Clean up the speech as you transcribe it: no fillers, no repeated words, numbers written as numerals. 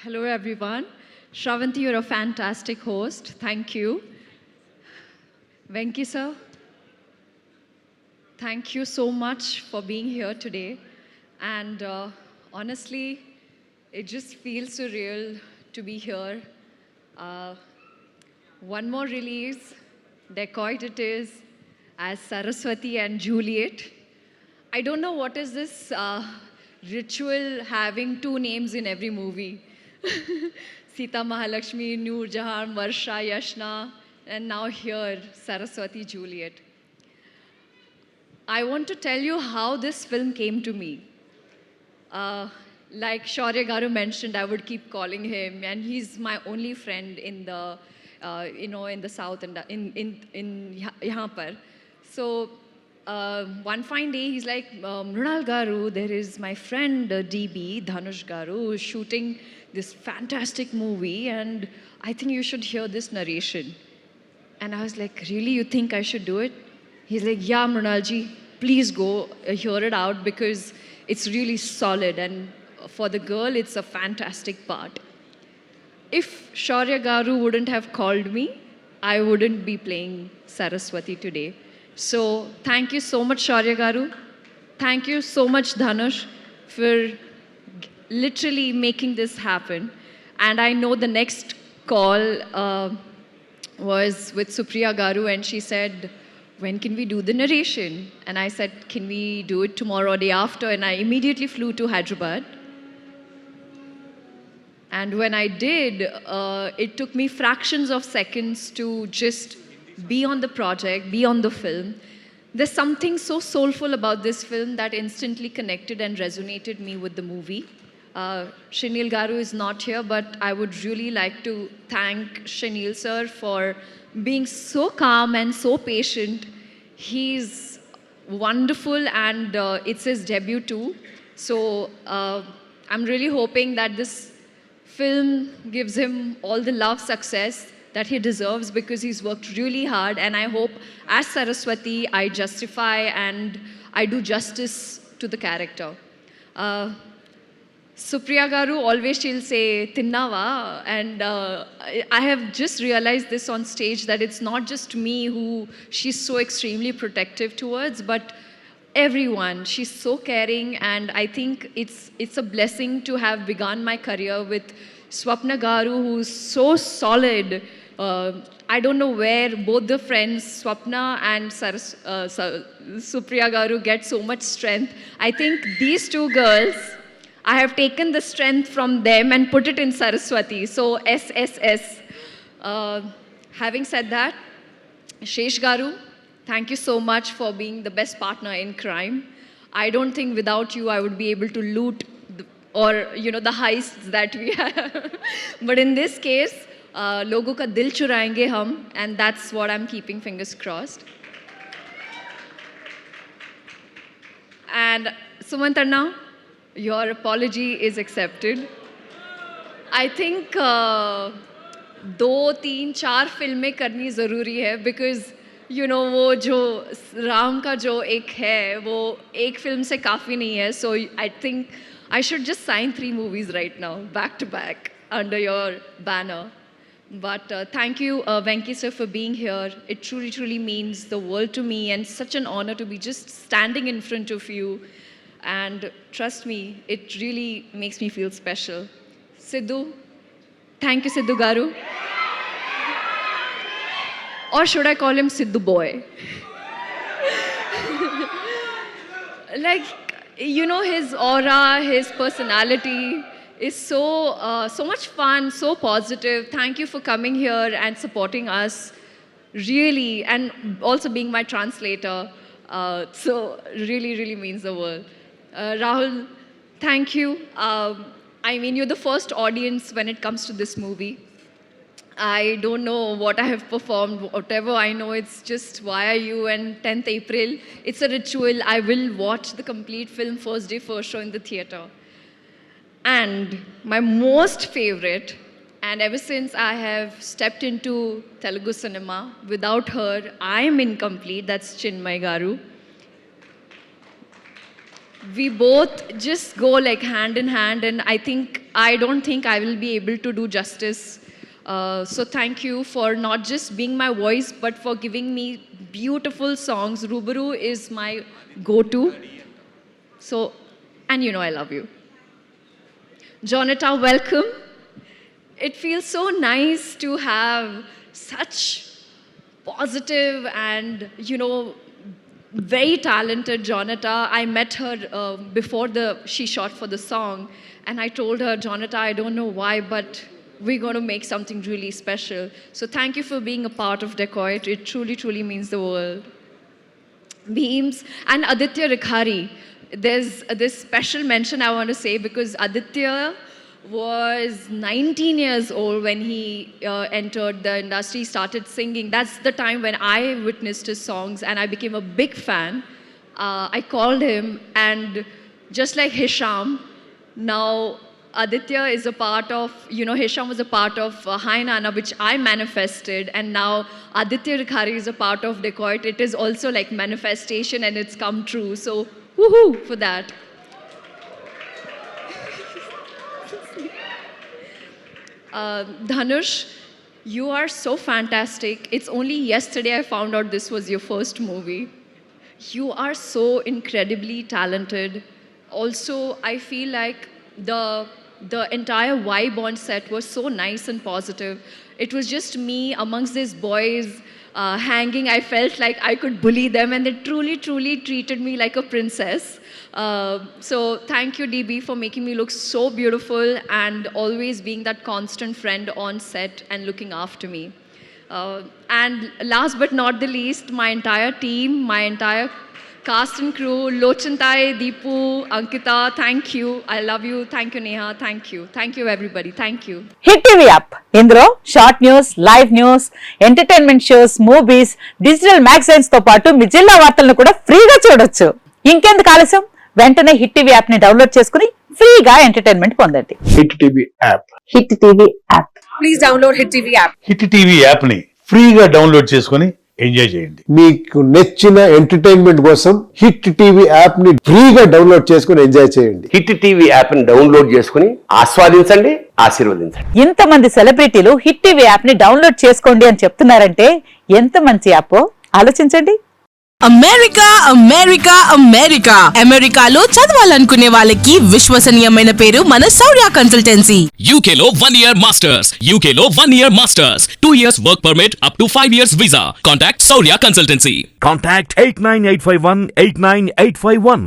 Hello, everyone. Shravanti, you're a fantastic host. Thank you. Venki, sir, thank you so much for being here today. And honestly, it just feels surreal to be here. Uh, One more release, Dacoit it is, as Saraswati and Juliet. I don't know what is this ritual having two names in every movie. Sita Mahalakshmi, Noor Jahan, Varsha, Yashna, and now here, Saraswati Juliet. I want to tell you how this film came to me. Uh, like Shaurya Garu mentioned, I would keep calling him, and he's my only friend in the, in the south and yahan par. So one fine day, he's like, Mrunal Garu, there is my friend DB Dhanush Garu who's shooting this fantastic movie, and I think you should hear this narration. And I was like, really, you think I should do it? He's like, yeah, Mrunalji, please go hear it out because it's really solid. And for the girl, it's a fantastic part. If Shaurya Garu wouldn't have called me, I wouldn't be playing Saraswati today. So thank you so much, Shaurya Garu. Thank you so much, Dhanush, for literally making this happen. And I know the next call was with Supriya Garu, and she said, when can we do the narration? And I said, can we do it tomorrow or day after? And I immediately flew to Hyderabad. And when I did, it took me fractions of seconds to just be on the project, be on the film. There's something so soulful about this film that instantly connected and resonated me with the movie. Shinil Garu is not here, but I would really like to thank Shinil sir for being so calm and so patient. He's wonderful, and it's his debut too. So I'm really hoping that this film gives him all the love, success that he deserves because he's worked really hard. And I hope, as Saraswati, I justify and I do justice to the character. Supriya Garu always she'll say Tinnava, and I have just realized this on stage that it's not just me who she's so extremely protective towards, but everyone. She's so caring, and I think it's a blessing to have begun my career with Swapna Garu, who's so solid. I don't know where both the friends Swapna and Supriya Garu get so much strength. I think these two girls, I have taken the strength from them and put it in Saraswati. So SSS. Having said that, Shesh Garu, thank you so much for being the best partner in crime. I don't think without you I would be able to loot the heists that we have. But in this case, logo ka dil churayenge hum, and that's what I'm keeping fingers crossed. And Sumantarna, your apology is accepted. I think 2, 3, 4 फिल्में करनी ज़रूरी है because वो जो राम का जो एक है वो एक फिल्म से काफ़ी नहीं है. So I think I should just sign 3 movies right now, back to back, under your banner. But thank you, Venki sir, for being here. It truly, truly means the world to me, and such an honor to be just standing in front of you. And trust me, it really makes me feel special. Sidhu, thank you, Sidhu Garu. Or should I call him Sidhu Boy? Like, his aura, his personality is so much fun, so positive. Thank you for coming here and supporting us, really, and also being my translator. So really, really means the world. Rahul, thank you. You're the first audience when it comes to this movie. I don't know what I have performed, whatever I know, it's just Why Are You and 10th April. It's a ritual. I will watch the complete film first day, first show in the theater. And my most favorite, and ever since I have stepped into Telugu cinema, without her, I am incomplete, that's Chinmay Garu. We both just go like hand in hand, and I think I don't think I will be able to do justice. So thank you for not just being my voice, but for giving me beautiful songs. Rubaru is my go-to. So, and you know I love you. Jonata, welcome. It feels so nice to have such positive and, very talented Jonata. I met her before she shot for the song, and I told her, Jonata, I don't know why, but we're going to make something really special. So thank you for being a part of Dacoit. It truly, truly means the world. Beams and Aditya Rikhari. There's this special mention I want to say because Aditya was 19 years old when he entered the industry, started singing. That's the time when I witnessed his songs and I became a big fan. I called him, and just like Hisham, now Aditya is a part of, Hisham was a part of Hai Nana, which I manifested, and now Aditya Rikhari is a part of Dacoit. It is also like manifestation and it's come true. So, woohoo for that. Dhanush, you are so fantastic. It's only yesterday I found out this was your first movie. You are so incredibly talented. Also, I feel like the entire vibe on set was so nice and positive. It was just me amongst these boys hanging. I felt like I could bully them, and they truly, truly treated me like a princess. So thank you, DB, for making me look so beautiful and always being that constant friend on set and looking after me. And last but not the least, my entire team, my entire cast and crew, Lochantai, Deepu, Ankita, thank you. I love you. Thank you, Neha. Thank you. Thank you, everybody. Thank you. Hit TV app ఇందులో short news, live news, entertainment shows, movies, digital magazines తో పాటు మీ జిల్లా వార్తలను కూడా ఫ్రీగా చూడొచ్చు. ఇంకెందుకు ఆలస్యం? వెంటనే హిట్ టీవీ యాప్ ని డౌన్లోడ్ చేసుకుని ఫ్రీగా ఎంటర్టైన్మెంట్ పొందండి. Hit TV app. Hit TV app. Please download hit TV app. Hit TV app ని ఫ్రీగా డౌన్లోడ్ చేసుకుని ఎంజాయ్ చేయండి. మీకు నచ్చిన ఎంటర్టైన్మెంట్ కోసం హిట్ టీవీ యాప్ ని ఫ్రీగా డౌన్లోడ్ చేసుకుని ఎంజాయ్ చేయండి. హిట్ టీవీ యాప్ ని డౌన్లోడ్ చేసుకుని ఆస్వాదించండి, ఆశీర్వదించండి. ఇంతమంది సెలబ్రిటీలు హిట్ టీవీ యాప్ ని డౌన్లోడ్ చేసుకోండి అని చెప్తున్నారంటే ఎంత మంచి యాప్ ఆలోచించండి. అమెరికా అమెరికా అమెరికా అమెరికాలో చదవాలనుకునే వాళ్ళకి విశ్వసనీయమైన పేరు మన శౌర్య కన్సల్టెన్సీ. UK లో 1 year masters, UK లో 1 year masters, 2 years work permit up to 5 years visa. Contact Saurya Consultancy. Contact 89851 89851.